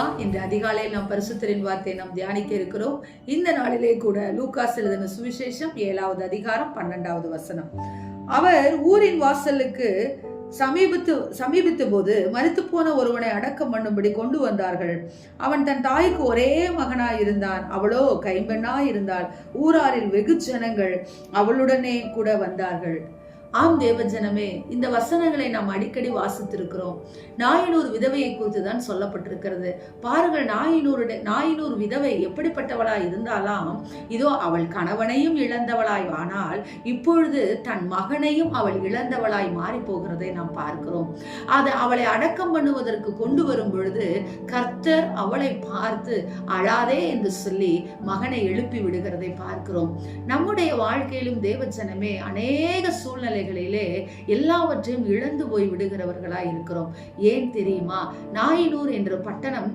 அல்லேலூயா. இன்று அதிகாலையில் நாம் பரிசுத்தரின் வார்த்தையை நாம் தியானிக்க இருக்கிறோம். இந்த நாளிலே கூட லூக்காஸ் எழுதின சுவிசேஷம் 7வது அதிகாரம் 12வது வசனம். அவர் ஊரின் வாசலுக்கு சமீபித்த போது மரித்து போன ஒருவனை அடக்கம் பண்ணும்படி கொண்டு வந்தார்கள். அவன் தன் தாய்க்கு ஒரே மகனாய் இருந்தான், அவளோ கைம்பெண்ணாய் இருந்தாள். ஊராரில் வெகு ஜனங்கள் அவளுடனே கூட வந்தார்கள். ஆம் தேவஜனமே, இந்த வசனங்களை நாம் அடிக்கடி வாசித்திருக்கிறோம். நாயினூர் விதவையை குறித்து தான் சொல்லப்பட்டிருக்கிறது. பாருங்கள், நாயினூர் விதவை எப்படிப்பட்டவளாய் இருந்தாலாம். இதோ அவள் கணவனையும் இழந்தவளாய், ஆனால் இப்பொழுது தன் மகனையும் அவள் இழந்தவளாய் மாறி போகிறதை நாம் பார்க்கிறோம். அவளை அடக்கம் பண்ணுவதற்கு கொண்டு வரும் பொழுது கர்த்தர் அவளை பார்த்து அழாதே என்று சொல்லி மகனை எழுப்பி விடுகிறதை பார்க்கிறோம். நம்முடைய வாழ்க்கையிலும் தேவஜனமே அநேக சூழ்நிலை எல்லாவற்றையும் இழந்து போய் விடுகிறவர்களாய் இருக்கிறோம். ஏன் தெரியுமா? நாயினூர் என்ற பட்டணம்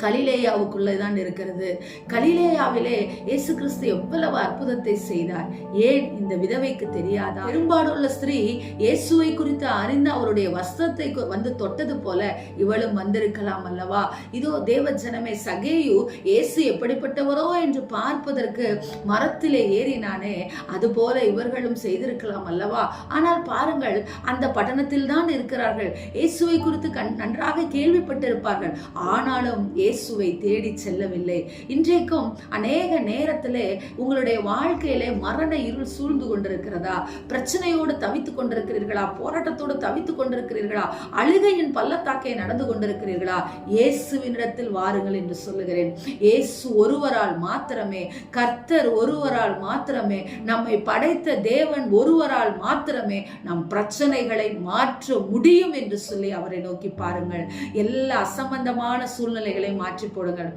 கலிலேயாவுக்குள்ளேதான் இருக்கிறது. கலிலேயாவிலே இயேசு கிறிஸ்து எவ்வளவு அற்புதத்தை செய்தார். ஏன் இந்த விதவைக்கு தெரியாதா? பெரும்பாலுள்ள ஸ்திரீ இயேசுவை குறித்து அறிந்து அவருடைய வஸ்திரத்தை வந்து தொட்டது போல இவளும் வந்திருக்கலாம் அல்லவா? இதோ தேவ ஜனமே, சகேயு இயேசு எப்படிப்பட்டவரோ என்று பார்ப்பதற்கு மரத்திலே ஏறினானே, அது போல இவர்களும் செய்திருக்கலாம் அல்லவா? ஆனால் பாருங்கள், அந்த பட்டணத்தில் தான் இருக்கிறார்கள். இயேசுவை குறித்து நன்றாக கேள்விப்பட்டிருப்பார்கள். ஆனாலும் இயேசுவை தேடி செல்லவில்லை. இன்றைக்கும் அநேக நேரத்திலே உங்களுடைய வாழ்க்கையிலே மரண இருள் சூழ்ந்து கொண்டிருக்கிறதா? பிரச்சனையோடு தவித்துக் கொண்டிருக்கிறீர்களா? போராட்டத்தோடு தவித்துக் கொண்டிருக்கிறீர்களா? அழுகையின் பள்ளத்தாக்கை நடந்து கொண்டிருக்கிறீர்களா? இயேசுவினிடத்தில் வாருங்கள் என்று சொல்லுகிறேன். இயேசு ஒருவரால் மாத்திரமே, கர்த்தர் ஒருவரால் மாத்திரமே, நம்மை படைத்த தேவன் ஒருவரால் மாத்திரமே நம் பிரச்சனைகளை மாற்ற முடியும் என்று சொல்லி அவரை நோக்கி பாருங்கள். எல்லா அசம்பந்தமான சூழ்நிலைகளை மாற்றி போடுங்கள்.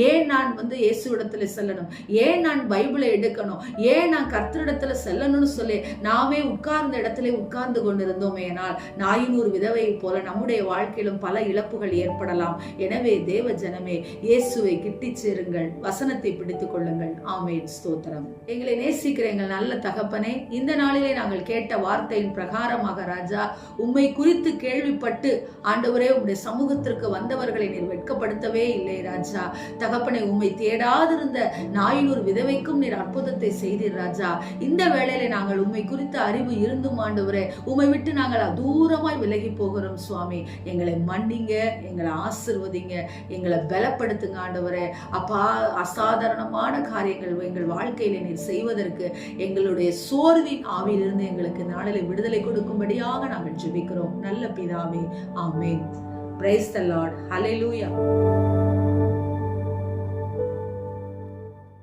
ஏன் நான் இயேசுவிடத்துல செல்லணும்? ஏன் நான் பைபிளை எடுக்கணும்? ஏன் நான் கர்த்தரிடத்துல செல்லணும்னு சொல்லி நாமே உட்கார்ந்த இடத்துல உட்கார்ந்து கொண்டிருந்தோமே, ஆனால் நாயினூர் விதவையை போல நம்முடைய வாழ்க்கையிலும் பல இழப்புகள் ஏற்படலாம். எனவே தேவ ஜனமே, இயேசுவை கிட்டி சேருங்கள், வசனத்தை பிடித்துக் கொள்ளுங்கள். ஆமென், ஸ்தோத்திரம். எங்களை நேசிக்கிற எங்கள் நல்ல தகப்பனே, இந்த நாளிலே நாங்கள் கேட்ட வார்த்தையின் பிரகாரமாக ராஜா, உம்மை குறித்து கேள்விப்பட்டு ஆண்டவரே உம்முடைய சமூகத்திற்கு வந்தவர்களை நீர் வெட்கப்படுத்தவே இல்லை ராஜா. தகப்பனை, உம்மை தேடாதிருந்த நாயினூர் விதவைக்கும் நீர் அற்புதத்தை செய்தீர் ராஜா. இந்த வேளையில நாங்கள் உம்மை குறித்த அறிவு இருந்தும் ஆண்டவரே, உம்மை விட்டு நாங்கள் தூரமாய் விலகி போகிறோம் சுவாமி. எங்களை மன்னிங்க, எங்களை ஆசீர்வதிங்க, எங்களை பலப்படுத்துங்க ஆண்டவரே. அப்பா, அசாதாரணமான காரியங்கள் எங்கள் வாழ்க்கையில நீர் செய்வதற்கு எங்களுடைய சோர்வின் ஆவியிலிருந்து எங்களுக்கு நாளிலே விடுதலை கொடுக்கும்படியாக நாங்கள் ஜெபிக்கிறோம் நல்ல பிதாவே. ஆமென். Praise the Lord. Hallelujah.